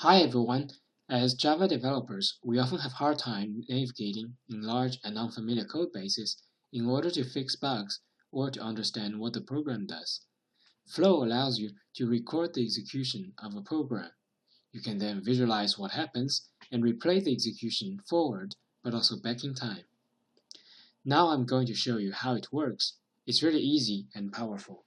Hi everyone. As Java developers, we often have hard time navigating in large and unfamiliar code bases in order to fix bugs or to understand what the program does. Flow allows you to record the execution of a program. You can then visualize what happens and replay the execution forward but also back in time. Now I'm going to show you how it works. It's really easy and powerful.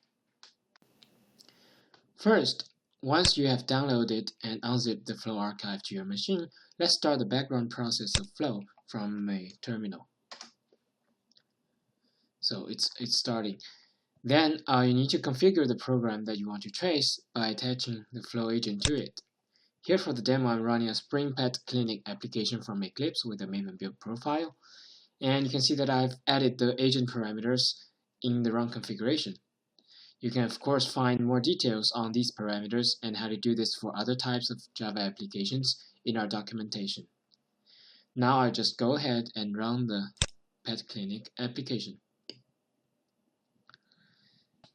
First, once you have downloaded and unzipped the Flow archive to your machine, let's start the background process of Flow from a terminal. So it's starting. Then you need to configure the program that you want to trace by attaching the Flow agent to it. Here for the demo, I'm running a Spring Pet Clinic application from Eclipse with a Maven build profile. And you can see that I've added the agent parameters in the run configuration. You can of course find more details on these parameters and how to do this for other types of Java applications in our documentation. Now I'll just go ahead and run the Pet Clinic application.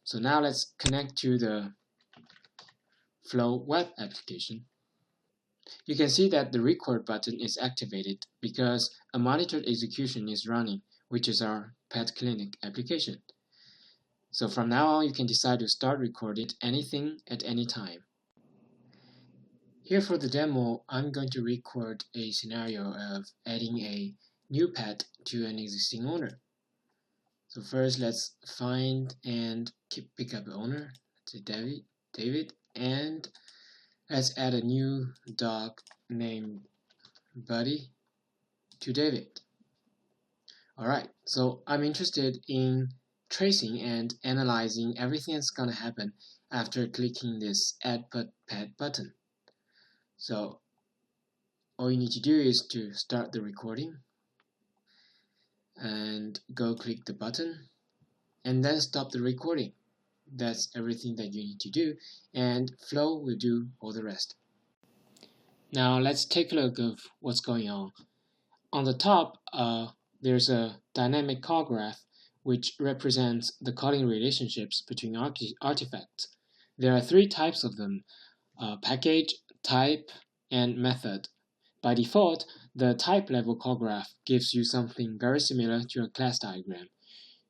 So now let's connect to the Flow web application. You can see that the record button is activated because a monitored execution is running, which is our Pet Clinic application. So from now on, you can decide to start recording anything at any time. Here for the demo, I'm going to record a scenario of adding a new pet to an existing owner. So first, let's find and pick up the owner, let's say David, and let's add a new dog named Buddy to David. Alright, so I'm interested in tracing and analyzing everything that's going to happen after clicking this Add Pet button. So all you need to do is to start the recording and go click the button and then stop the recording. That's everything that you need to do, and Flow will do all the rest. Now let's take a look of what's going on. On the top, there's a dynamic call graph which represents the calling relationships between artifacts. There are three types of them: package, type, and method. By default, the type level call graph gives you something very similar to a class diagram.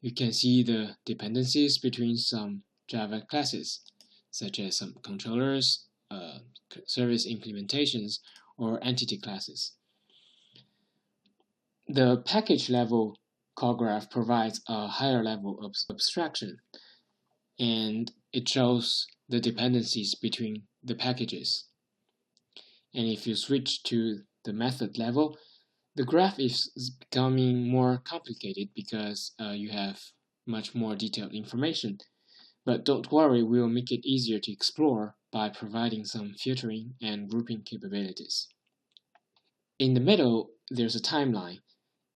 You can see the dependencies between some Java classes, such as some controllers, service implementations, or entity classes. The package level call graph provides a higher level of abstraction, and it shows the dependencies between the packages. And if you switch to the method level, the graph is becoming more complicated because you have much more detailed information. But don't worry, we'll make it easier to explore by providing some filtering and grouping capabilities. In the middle, there's a timeline.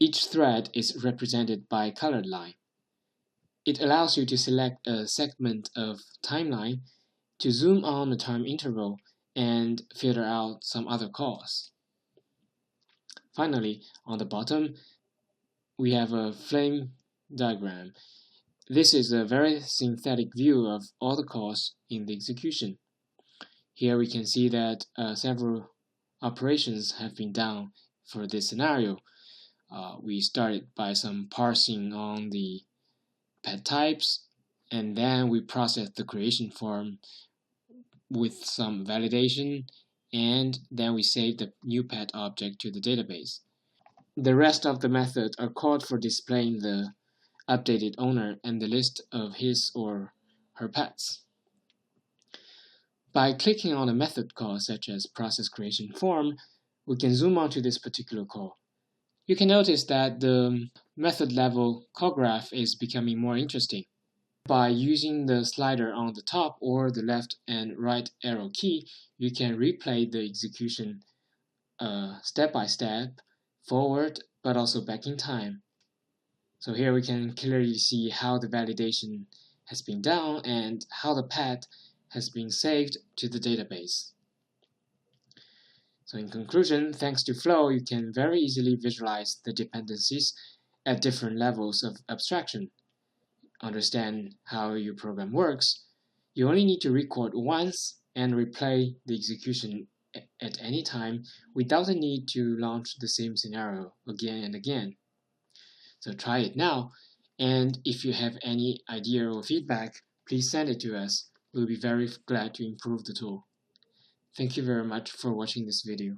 Each thread is represented by a colored line. It allows you to select a segment of timeline to zoom on the time interval and filter out some other calls. Finally, on the bottom, we have a flame diagram. This is a very synthetic view of all the calls in the execution. Here we can see that several operations have been done for this scenario. We started by some parsing on the pet types, and then we processed the creation form with some validation, and then we saved the new pet object to the database. The rest of the methods are called for displaying the updated owner and the list of his or her pets. By clicking on a method call such as process creation form, we can zoom onto this particular call. You can notice that the method level call graph is becoming more interesting. By using the slider on the top or the left and right arrow key, you can replay the execution step by step, forward, but also back in time. So here we can clearly see how the validation has been done and how the pet has been saved to the database. So in conclusion, thanks to Flow, you can very easily visualize the dependencies at different levels of abstraction. Understand how your program works. You only need to record once and replay the execution at any time without the need to launch the same scenario again and again. So try it now, and if you have any idea or feedback, please send it to us. We'll be very glad to improve the tool. Thank you very much for watching this video.